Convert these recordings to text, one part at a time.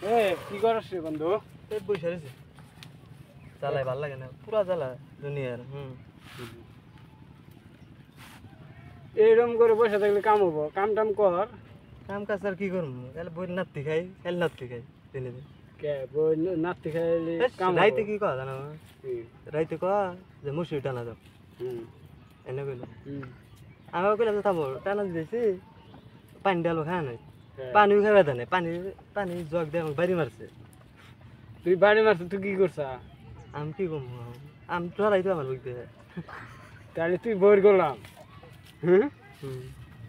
এ কি করছ রে বন্ধু? এই বসে রয়েছে জ্বালায় ভাল লাগে না পুরা জ্বালা দুনিয়ার এইরকম করে বসে থাকলে কাম হবো? কাম টাম কর। কাম কাজ আর কি করবো তাহলে বই নাতি খাই খালি নাতি খাই দিনে দিন কে বই নাতি খাইলে কাম রাইতে কি কয় জানো কি? রাইতে কয় যে মুসুরি টানা যাও হুম এনে কইলো হুম আমিও কইলাম যে থামো টানা দিয়েছি পানি ডালো খায় নাই হ্যাঁ। পানিও খাবে দেয় পানি পানি জগ দিয়ে আমাকে বাড়ি মারছে তুই বাড়ি মারছিস, তুই কি করছা? আমি কি করবো আমি তো হারাই তো আমার বুঝতে তাহলে তুই বই করলাম। হুম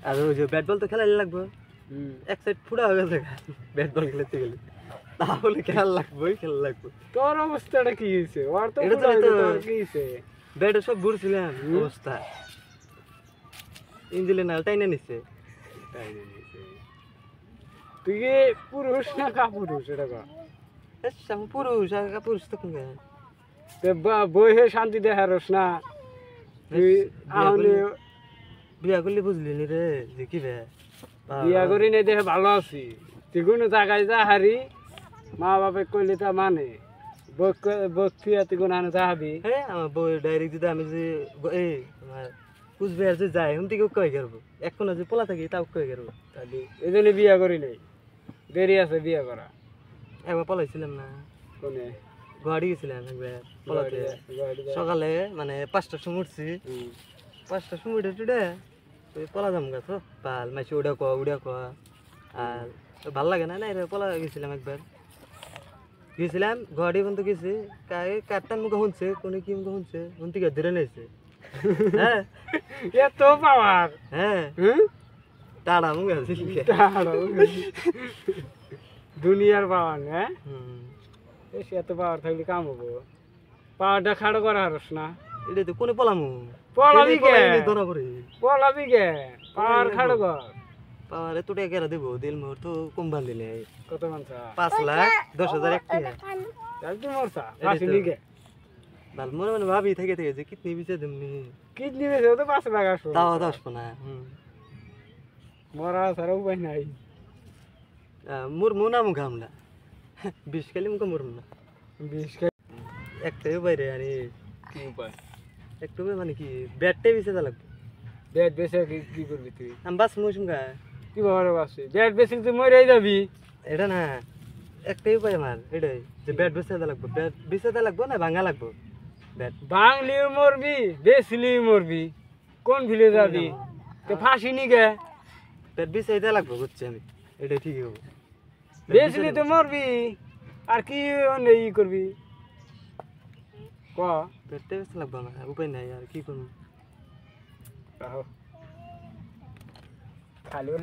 আর ওই যে ব্যাট বল তো খেলা লাগবে হুম এক সাইড ফুটা হয়ে গেছে ব্যাট বল খেলতে গেলে তাহলে খেলা লাগবেই খেলা লাগবে তোর অবস্থাটা কি হয়েছে? ওর তো এটা তো ফুটা হয়েছে, তো- তোর কি হয়েছে? ব্যাটে সব ঘুরছিলাম অবস্থা ইঞ্জিলে না টাইনে নিচ্ছে তাই নিয়েছে। তুই কি পুরুষ না কাপুরুষ এটা কর? আমি পুরুষ আর পুরুষ তো কোন বই হে শান্তি দেখারস না তুই? আহলে বিয়া করলে বুঝলি নি রে যে কি বে বিয়া করি নাই দেখে ভালো আছি। তুই কোনো জায়গায় যা হারি মা বাপে কইলে তা মানে বক্তিয়া তুই কোনো আনে যাবি? হ্যাঁ আমার বই ডাইরেক্ট যদি আমি যে এই আমার কুচবিহার যে যাই হুম থেকে কয়ে গেলবো এখন যে পোলা থাকি তাও কয়ে গেলবো তাহলে এই জন্য বিয়া করি নাই, দেরি আছে বিয়া করা। একবার পলাইছিলাম না কোনে? গুয়াহাটি গেছিলাম একবার পলাতে সকালে মানে 5টার সময় উঠছি 5টার সময় উঠে টুটে তুই পলা যাম গাছ ভাল মাইছি উড়া কোয়া আর ভাল লাগে না না রে পলা গেছিলাম একবার গেছিলাম গুয়াহাটি পর্যন্ত গেছি কারটান মুখে শুনছে কোনে কি মুখে শুনছে শুন থেকে ধরে নিয়েছে হ্যাঁ এত পাওয়ার! হ্যাঁ টাড়া মুখে আছে দুনিয়ার পাওয়ার না? বেশি এত পাওয়ার থাকলে কাম হবো। পাওয়ারটা খাড়ো করা হারস না? এটা তো কোনে পলামু পলাবি কে? ধরা পড়ে পলাবি কে? পাওয়ার খাড়ো কর। পাওয়ার এত টাকা কেরা দেবো দিল মোর তো কম বান দিলে কত মানছা? 5,10,000 এক টাকা তাহলে তুই মরছা ফাঁসি নিকে? ভাল মনে মনে ভাবি থেকে থেকে যে কিতনি বিচার দেমনি কিডনি বেশি তো 5 লাখ আসবো। তাও 10 না মরা ছাড়া উপায় নাই। মোর মোনা মুখা আমলা 20 খালি মুখা মোর না 20 একটাই বাইরে আরে কি উপায়? একটু মানে কি ব্যাটটাই বেঁচে যা লাগবে ব্যাট বেচে কি করবি তুই? আমি বাস মৌসুম গা কি ভাবে বাসি? ব্যাট বেচে তুই মরেই যাবি। এটা না একটাই উপায় আমার এটাই যে ব্যাট বেঁচে যা লাগবে ব্যাট বেঁচে যা লাগবে না ভাঙা লাগবে ব্যাট ভাঙলিও মরবি, বেচলিও মরবি, কোন ভিলে যাবি? তো ফাঁসি নিকে? ব্যাট বেঁচে যা লাগবে বুঝছি আমি এটাই ঠিকই হবো বেচলি তো মরবি, আর কি ই করবি ক? ব্যাটটা বেঁচে লাগবে আমার উপায় নাই আর কি করবো খালি